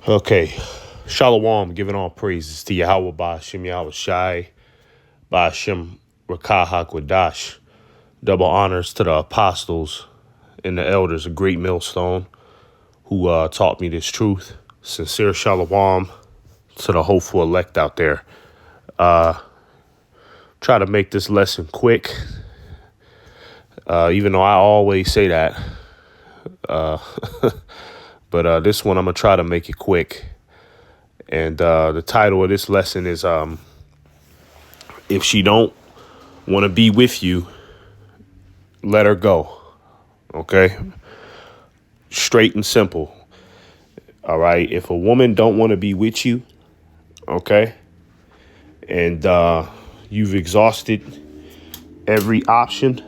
Okay. Shalom, giving all praises to Yahweh Ba'ashem Yahweh Shai, Ba'ashem Rakah HaKodash. Double honors to the apostles and the elders, a great millstone, who taught me this truth. Sincere shalom to the hopeful elect out there. Try to make this lesson quick, even though I always say that. But this one, I'm going to try to make it quick. And the title of this lesson is If She Don't Want to Be With You, Let Her Go. Okay? Straight and simple. All right? If a woman don't want to be with you, okay, and you've exhausted every option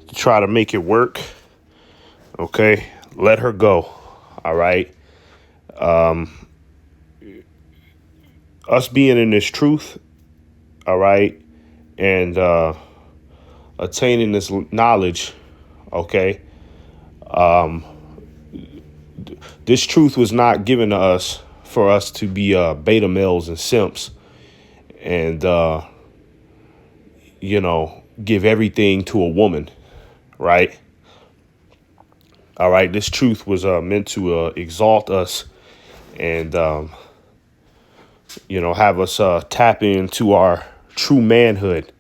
to try to make it work, okay, let her go. All right? Us being in this truth, all right, and attaining this knowledge, okay, this truth was not given to us for us to be beta males and simps and, give everything to a woman, right? All right, this truth was meant to exalt us and, have us tap into our true manhood.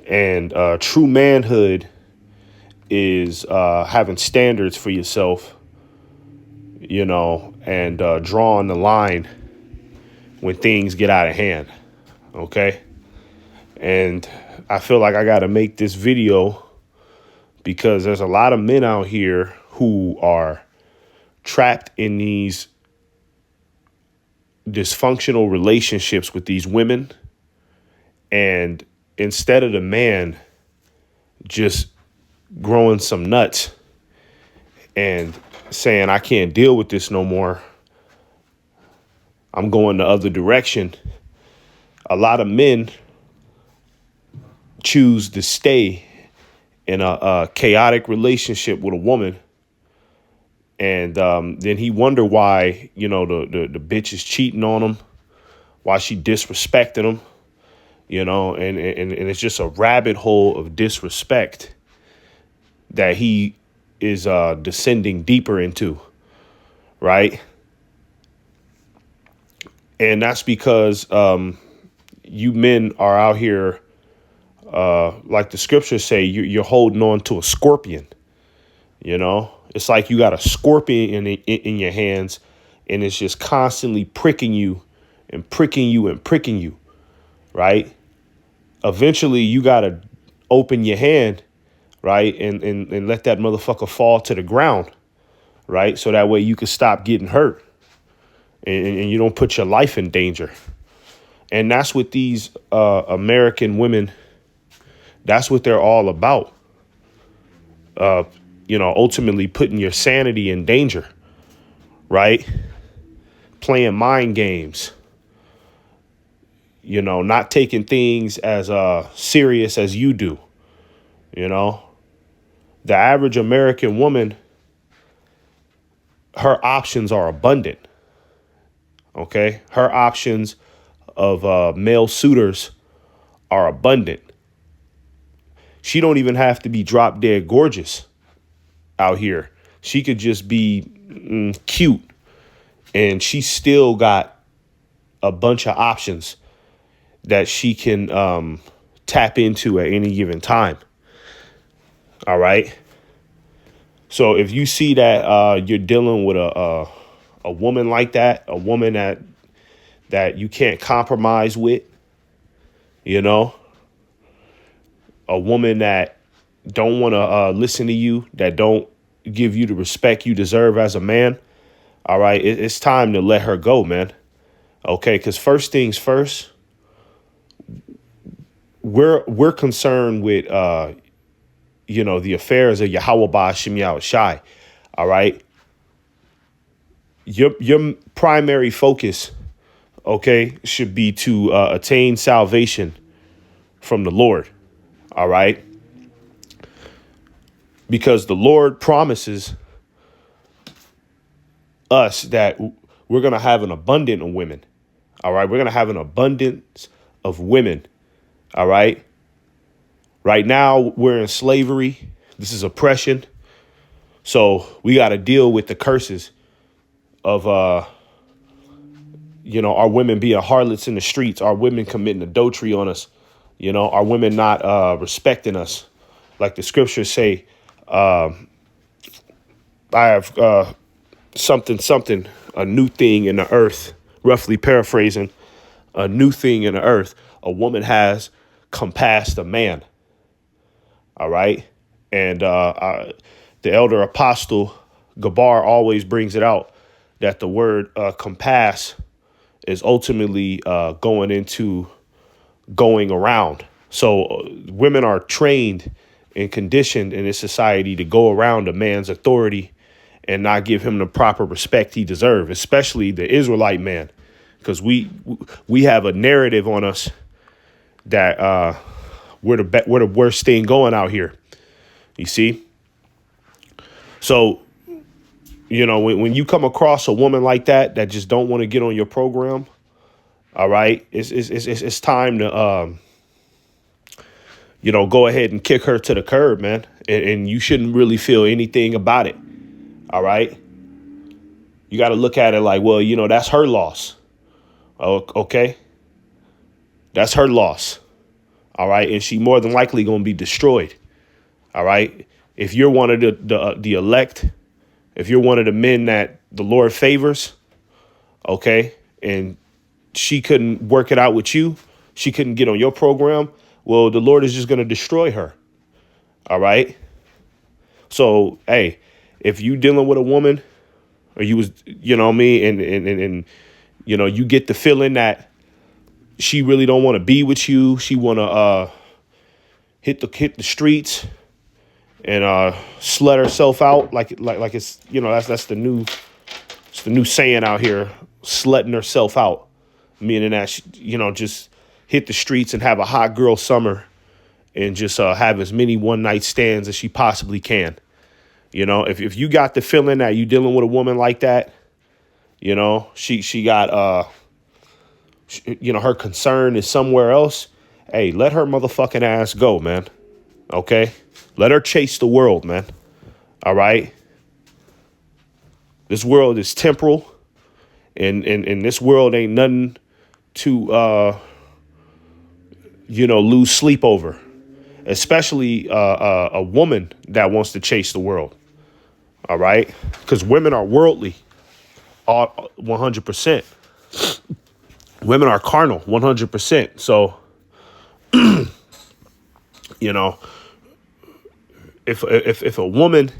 And true manhood is having standards for yourself, and drawing the line when things get out of hand. OK. And I feel like I got to make this video because there's a lot of men out here who are trapped in these dysfunctional relationships with these women. And instead of the man just growing some nuts and saying, I can't deal with this no more, I'm going the other direction, a lot of men choose to stay in a chaotic relationship with a woman. And then he wonder why, the bitch is cheating on him, why she disrespecting him, and it's just a rabbit hole of disrespect that he is descending deeper into. Right. And that's because you men are out here, like the scriptures say, you're holding on to a scorpion. It's like you got a scorpion in your hands, and it's just constantly pricking you and pricking you and pricking you. Right. Eventually, you got to open your hand. Right. And let that motherfucker fall to the ground. Right. So that way you can stop getting hurt and you don't put your life in danger. And that's what these American women, that's what they're all about. Ultimately putting your sanity in danger. Right. Playing mind games. Not taking things as serious as you do. The average American woman, her options are abundant. OK, her options of male suitors are abundant. She don't even have to be drop dead gorgeous out here. She could just be cute, and she still got a bunch of options that she can tap into at any given time. All right. So if you see that you're dealing with a woman like that, a woman that you can't compromise with, a woman that don't want to listen to you, that don't give you the respect you deserve as a man. All right. It's time to let her go, man. OK, because first things first, we're concerned with, the affairs of Yahweh Ba'ashem Yahweh Shai. All right. Your primary focus, OK, should be to attain salvation from the Lord. All right. Because the Lord promises us that we're going to have an abundance of women. All right. We're going to have an abundance of women. All right. Right now, we're in slavery. This is oppression. So we got to deal with the curses of, our women being harlots in the streets, our women committing adultery on us, our women not respecting us. Like the scriptures say, I have something, a new thing in the earth, roughly paraphrasing, a new thing in the earth. A woman has compassed a man. All right. And the elder apostle Gabar always brings it out that the word compass is ultimately going around. So women are trained and conditioned in this society to go around a man's authority and not give him the proper respect he deserves, especially the Israelite man, because we have a narrative on us that we're the worst thing going out here. You see? So, when you come across a woman like that just don't want to get on your program, all right, it's time to go ahead and kick her to the curb, man. And you shouldn't really feel anything about it. All right. You got to look at it like, well, that's her loss. Okay. That's her loss. All right. And she more than likely going to be destroyed. All right. If you're one of the elect, if you're one of the men that the Lord favors, OK, and she couldn't work it out with you, she couldn't get on your program, well, the Lord is just going to destroy her. All right. So, hey, if you dealing with a woman or you was, and you get the feeling that she really don't want to be with you. She want to hit the streets and slut herself out like it's, that's the new saying out here, slutting herself out, meaning that she, just hit the streets and have a hot girl summer and just have as many one night stands as she possibly can. If you got the feeling that you dealing with a woman like that, she got, her concern is somewhere else. Hey, let her motherfucking ass go, man. Okay. Let her chase the world, man. All right. This world is temporal and this world ain't nothing to, lose sleep over, especially a woman that wants to chase the world. All right. Because women are worldly, 100%. Women are carnal, 100%. So, if a woman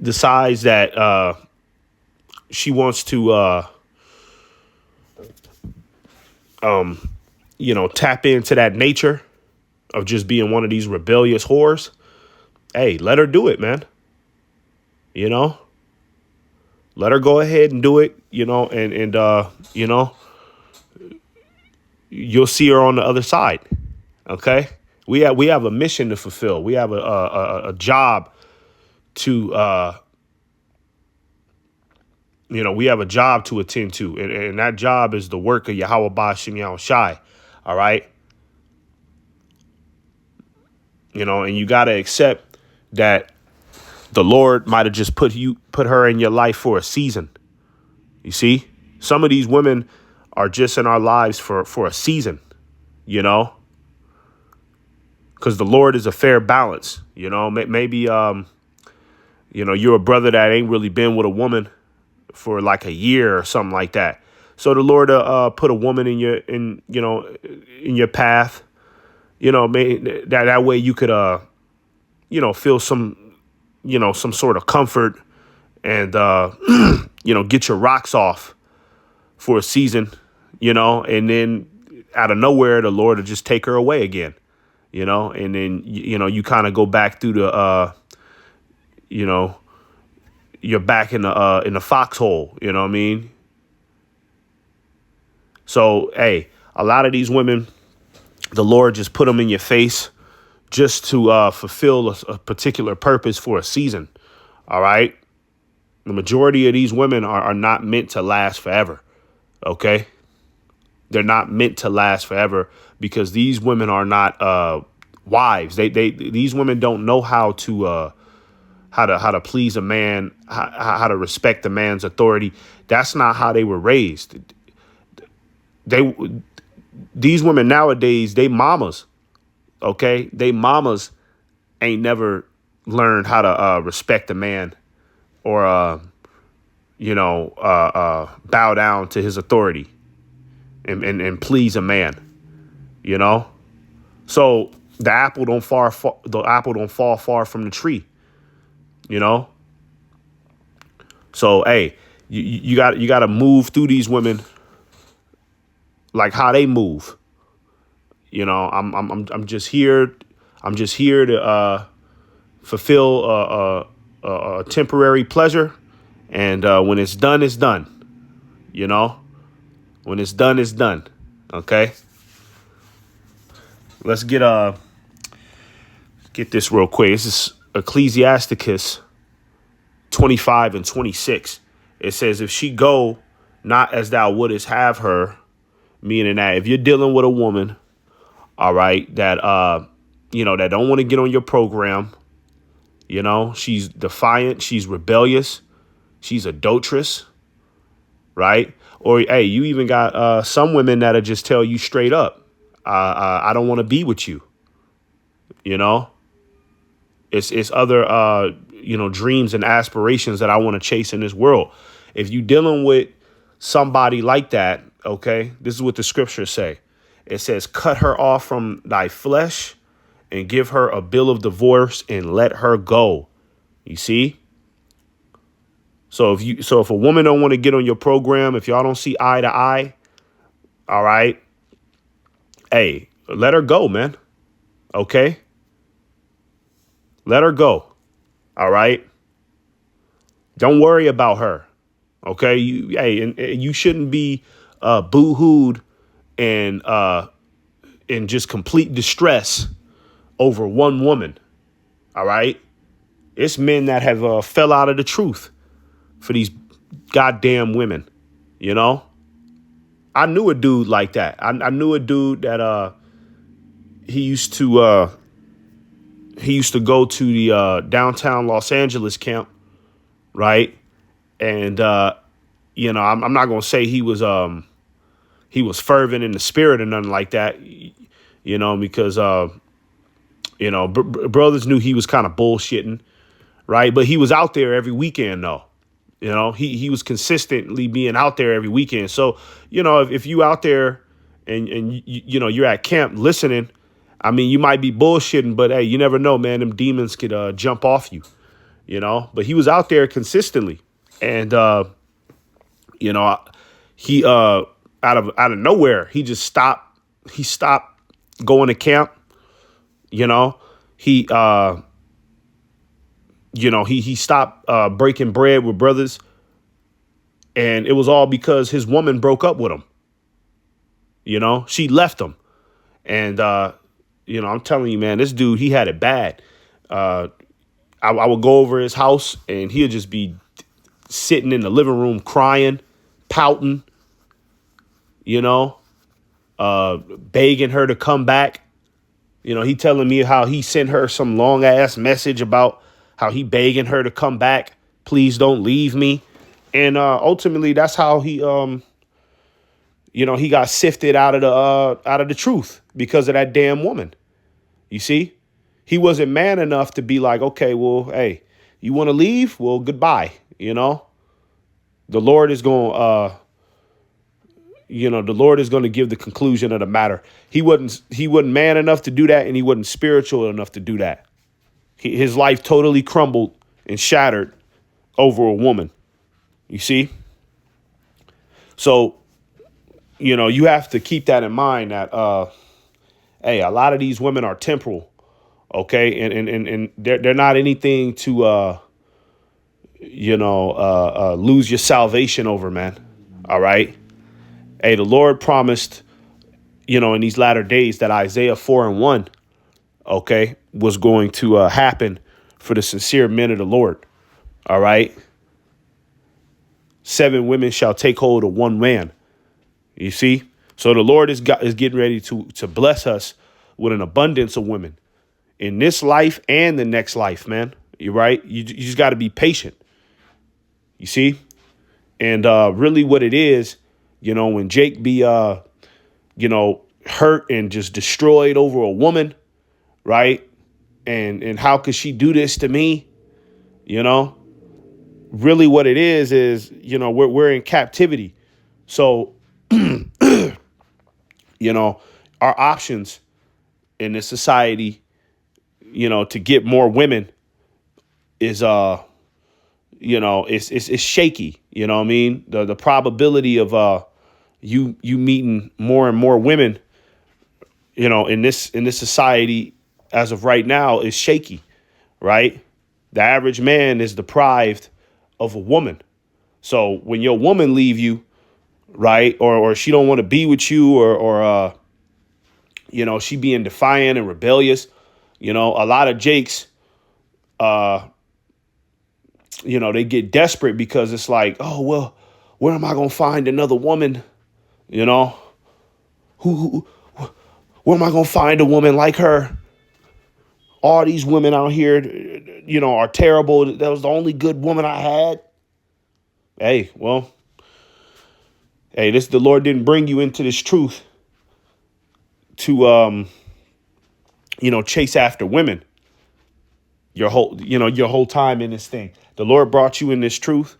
decides that she wants to, tap into that nature of just being one of these rebellious whores, hey, let her do it, man. Let her go ahead and do it, and you'll see her on the other side. OK, we have a mission to fulfill. We have a job to, we have a job to attend to. And that job is the work of Yahweh Ba'ashem Yahushai. All right. And you got to accept that the Lord might have just put her in your life for a season. You see, some of these women are just in our lives for a season, because the Lord is a fair balance. Maybe, you're a brother that ain't really been with a woman for like a year or something like that. So the Lord put a woman in your path, that way you could, feel some sort of comfort and, get your rocks off for a season, and then out of nowhere, the Lord will just take her away again, and then, you kind of go back through the, you're back in the foxhole, you know what I mean? So, hey, a lot of these women, the Lord just put them in your face just to fulfill a particular purpose for a season. All right. The majority of these women are not meant to last forever. Okay. They're not meant to last forever because these women are not wives. These women don't know how to please a man, how to respect a man's authority. That's not how they were raised. These women nowadays, they mamas. Okay, they mamas ain't never learned how to respect a man or bow down to his authority and please a man. You know, so the apple don't fall far from the tree. You know, so hey, you got to move through these women like how they move. You know, I'm just here. I'm just here to fulfill a temporary pleasure, and when it's done, it's done. You know, when it's done, it's done. Okay. Let's get this real quick. This is Ecclesiasticus 25 and 26. It says, if she go not as thou wouldest have her, meaning that if you're dealing with a woman, all right, that that don't want to get on your program, you know, she's defiant, she's rebellious, she's adulterous, right? Or hey, you even got some women that'll just tell you straight up, I don't want to be with you. You know, it's other dreams and aspirations that I want to chase in this world. If you dealing with somebody like that, okay, this is what the scriptures say. It says, cut her off from thy flesh and give her a bill of divorce and let her go. You see? So if a woman don't want to get on your program, if y'all don't see eye to eye, all right, hey, let her go, man. Okay? Let her go. All right? Don't worry about her. Okay? You shouldn't be boo-hooed and in just complete distress over one woman. All right? It's men that have fell out of the truth for these goddamn women. You know? I knew a dude like that. I knew a dude that he used to go to the downtown Los Angeles camp, right? And I'm not gonna say he was fervent in the spirit or nothing like that, you know, because brothers knew he was kind of bullshitting, right? But he was out there every weekend, though. You know, he was consistently being out there every weekend. So, you know, if you out there and you're at camp listening, I mean, you might be bullshitting, but hey, you never know, man. Them demons could jump off you, you know. But he was out there consistently, and he out of nowhere, he just stopped. He stopped going to camp. You know, he stopped breaking bread with brothers, and it was all because his woman broke up with him. You know, she left him, and I'm telling you, man, this dude, he had it bad. I would go over his house, and he'd just be sitting in the living room crying, pouting, you know, begging her to come back. You know, he telling me how he sent her some long ass message about how he begging her to come back. Please don't leave me. And ultimately, that's how he he got sifted out of the truth because of that damn woman. You see, he wasn't man enough to be like, okay, well, hey, you want to leave? Well, goodbye. You know, the Lord is going to give the conclusion of the matter. He wasn't man enough to do that, and he wasn't spiritual enough to do that. His life totally crumbled and shattered over a woman. You see? So, you have to keep that in mind that, hey, a lot of these women are temporal. Okay. And they're not anything to, lose your salvation over, man. All right. Hey, the Lord promised, in these latter days that Isaiah 4:1, okay, was going to happen for the sincere men of the Lord. All right. 7 women shall take hold of one man. You see? So the Lord is getting ready to bless us with an abundance of women in this life and the next life, man. You're right. You just got to be patient. You see? And really what it is, when Jake be, hurt and just destroyed over a woman, right? And how could she do this to me? Really what it is, we're in captivity. So, our options in this society, to get more women is, it's shaky. You know what I mean? The probability of you meeting more and more women, in this society as of right now is shaky, right? The average man is deprived of a woman. So when your woman leave you, right, or she don't want to be with you, or she being defiant and rebellious, a lot of Jakes, they get desperate because it's like, oh, well, where am I going to find another woman? Who where am I going to find a woman like her? All these women out here, are terrible. That was the only good woman I had. Hey, the Lord didn't bring you into this truth to, chase after women your whole time in this thing. The Lord brought you in this truth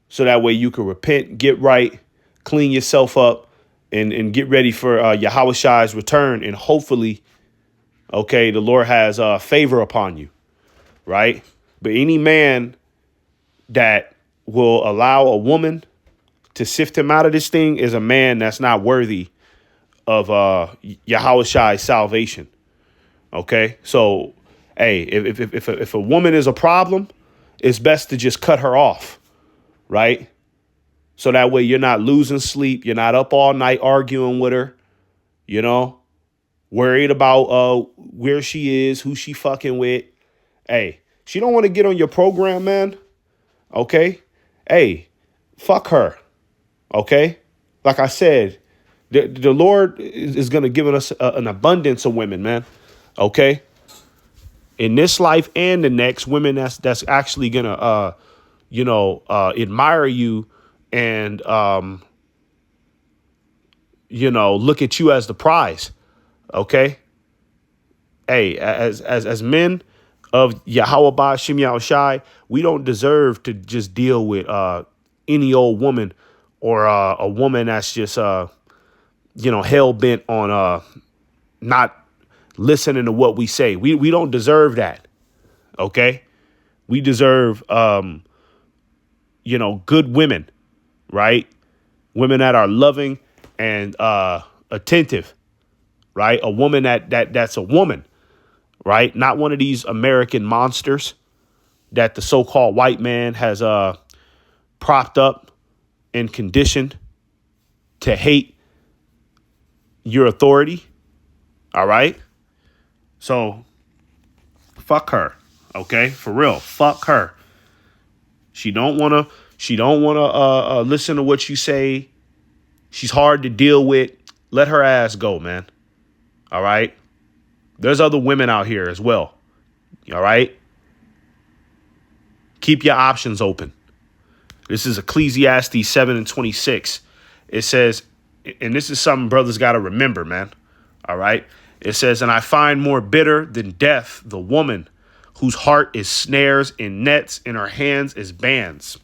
so that way you can repent, get right, clean yourself up, and get ready for Yahweh return. And hopefully, the Lord has favor upon you, right? But any man that will allow a woman to sift him out of this thing is a man that's not worthy of Yahweh salvation. Okay, so hey, if a woman is a problem, it's best to just cut her off, right? So that way you're not losing sleep, you're not up all night arguing with her, worried about where she is, who she fucking with. Hey, she don't want to get on your program, man. Okay, hey, fuck her. Okay, like I said, the Lord is going to give us an abundance of women, man. Okay, in this life and the next, women that's actually gonna admire you and look at you as the prize. Okay, hey, as men of Yahweh Shem Yahushai, we don't deserve to just deal with any old woman or a woman that's just hell bent on not listening to what we say. We don't deserve that. Okay, we deserve good women, right? Women that are loving and attentive, right? A woman that's a woman, right? Not one of these American monsters that the so-called white man has propped up and conditioned to hate your authority. All right. So fuck her. Okay. For real. Fuck her. She don't want to listen to what you say. She's hard to deal with. Let her ass go, man. All right. There's other women out here as well. All right. Keep your options open. This is Ecclesiastes 7:26. It says, and this is something brothers got to remember, man. All right. It says, and I find more bitter than death the woman whose heart is snares and nets and her hands is bands.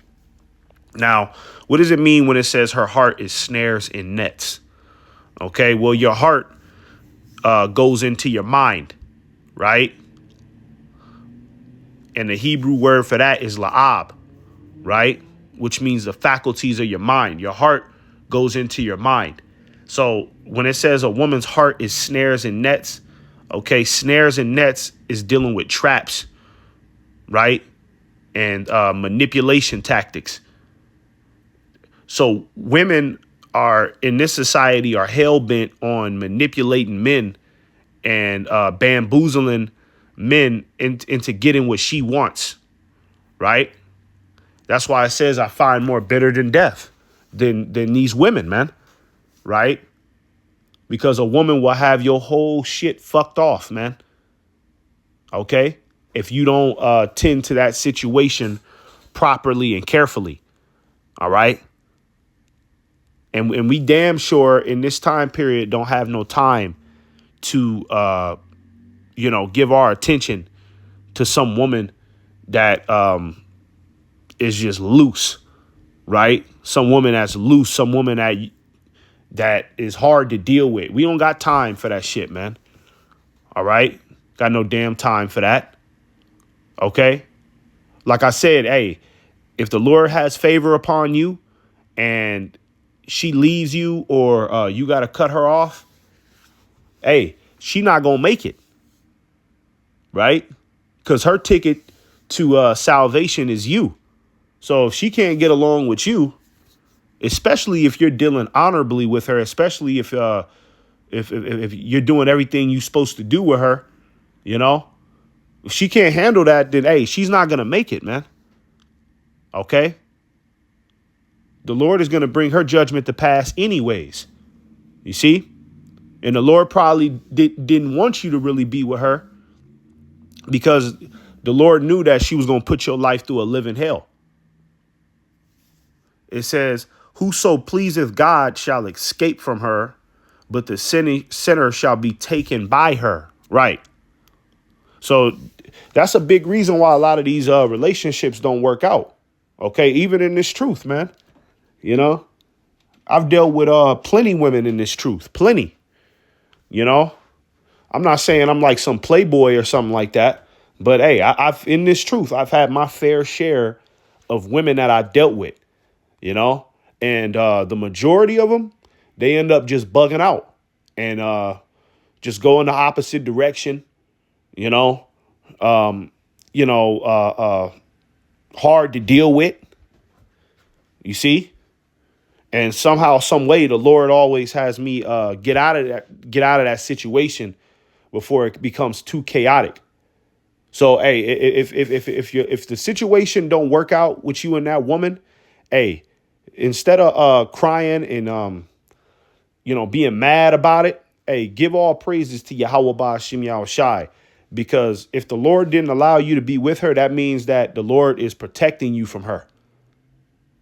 Now, what does it mean when it says her heart is snares and nets? Okay, well, your heart goes into your mind, right? And the Hebrew word for that is la'ab, right? Which means the faculties of your mind. Your heart goes into your mind. So when it says a woman's heart is snares and nets, okay, snares and nets is dealing with traps, right? And manipulation tactics. So women are in this society are hell bent on manipulating men and bamboozling men into getting what she wants, right? That's why it says I find more bitter than death than these women, man. Right? Because a woman will have your whole shit fucked off, man. Okay? If you don't tend to that situation properly and carefully. All right? And we damn sure in this time period don't have no time to, give our attention to some woman that is just loose, right? Some woman that's loose, some woman that is hard to deal with. We don't got time for that shit, man. All right? Got no damn time for that. Okay? Like I said, hey, if the Lord has favor upon you and she leaves you or you got to cut her off, hey, she not going to make it. Right? Because her ticket to salvation is you. So if she can't get along with you, especially if you're dealing honorably with her, especially if you're doing everything you're supposed to do with her, if she can't handle that, then, hey, she's not going to make it, man. Okay? The Lord is going to bring her judgment to pass anyways. You see? And the Lord probably didn't want you to really be with her because the Lord knew that she was going to put your life through a living hell. It says, whoso pleaseth God shall escape from her, but the sinner shall be taken by her. Right. So that's a big reason why a lot of these relationships don't work out. OK, even in this truth, man. I've dealt with plenty women in this truth. Plenty. I'm not saying I'm like some playboy or something like that. But, hey, I've in this truth, I've had my fair share of women that I dealt with. And the majority of them, they end up just bugging out and just go in the opposite direction, hard to deal with, you see. And somehow, some way, the Lord always has me get out of that situation before it becomes too chaotic. So, hey, if the situation don't work out with you and that woman, hey, instead of crying and being mad about it, hey, give all praises to Yahweh Ba'Shem Yahushai, because if the Lord didn't allow you to be with her, that means that the Lord is protecting you from her.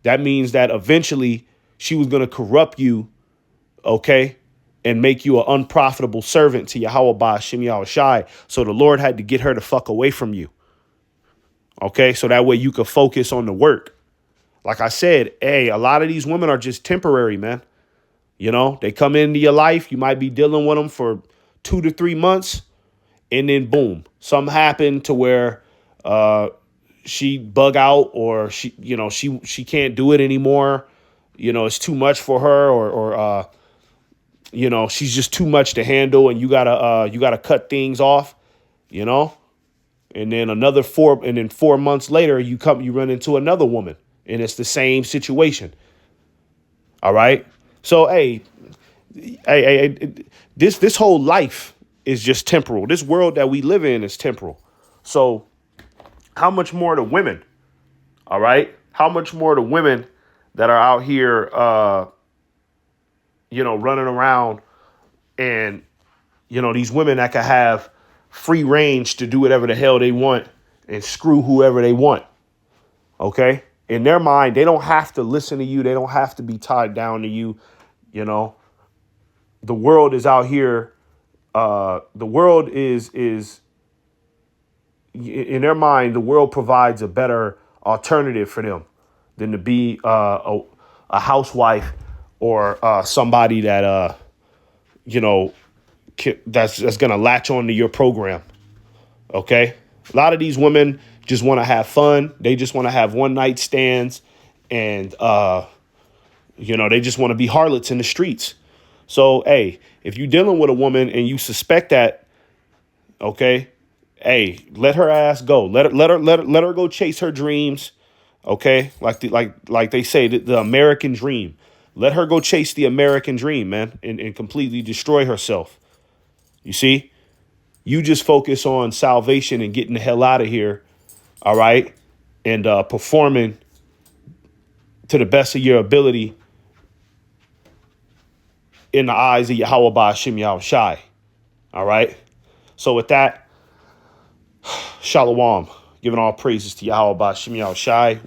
That means that eventually she was going to corrupt you, okay, and make you an unprofitable servant to Yahweh Ba'Shem Yahushai. So the Lord had to get her the fuck away from you, okay, so that way you could focus on the work. Like I said, hey, a lot of these women are just temporary, man. They come into your life. You might be dealing with them for 2 to 3 months. And then, boom, something happened to where she bug out or she can't do it anymore. It's too much for her or she's just too much to handle. And you gotta cut things off, and then 4 months later, you run into another woman. And it's the same situation. All right. So, hey, this whole life is just temporal. This world that we live in is temporal. So how much more the women? All right. How much more the women that are out here, running around and, these women that can have free range to do whatever the hell they want and screw whoever they want. OK. In their mind, they don't have to listen to you. They don't have to be tied down to you. The world is out here. The world is in their mind. The world provides a better alternative for them than to be a housewife or somebody that that's going to latch on to your program. OK, a lot of these women just want to have fun. They just want to have one night stands and, they just want to be harlots in the streets. So, hey, if you're dealing with a woman and you suspect that, OK, hey, let her ass go. Let her go chase her dreams. OK, like they say, the American dream. Let her go chase the American dream, man, and completely destroy herself. You see, you just focus on salvation and getting the hell out of here. All right. And performing to the best of your ability in the eyes of Yahweh Ba'ashem Yahweh Shai. All right? So with that, Shalom. Giving all praises to Yahweh Ba'ashem Yahweh Shai.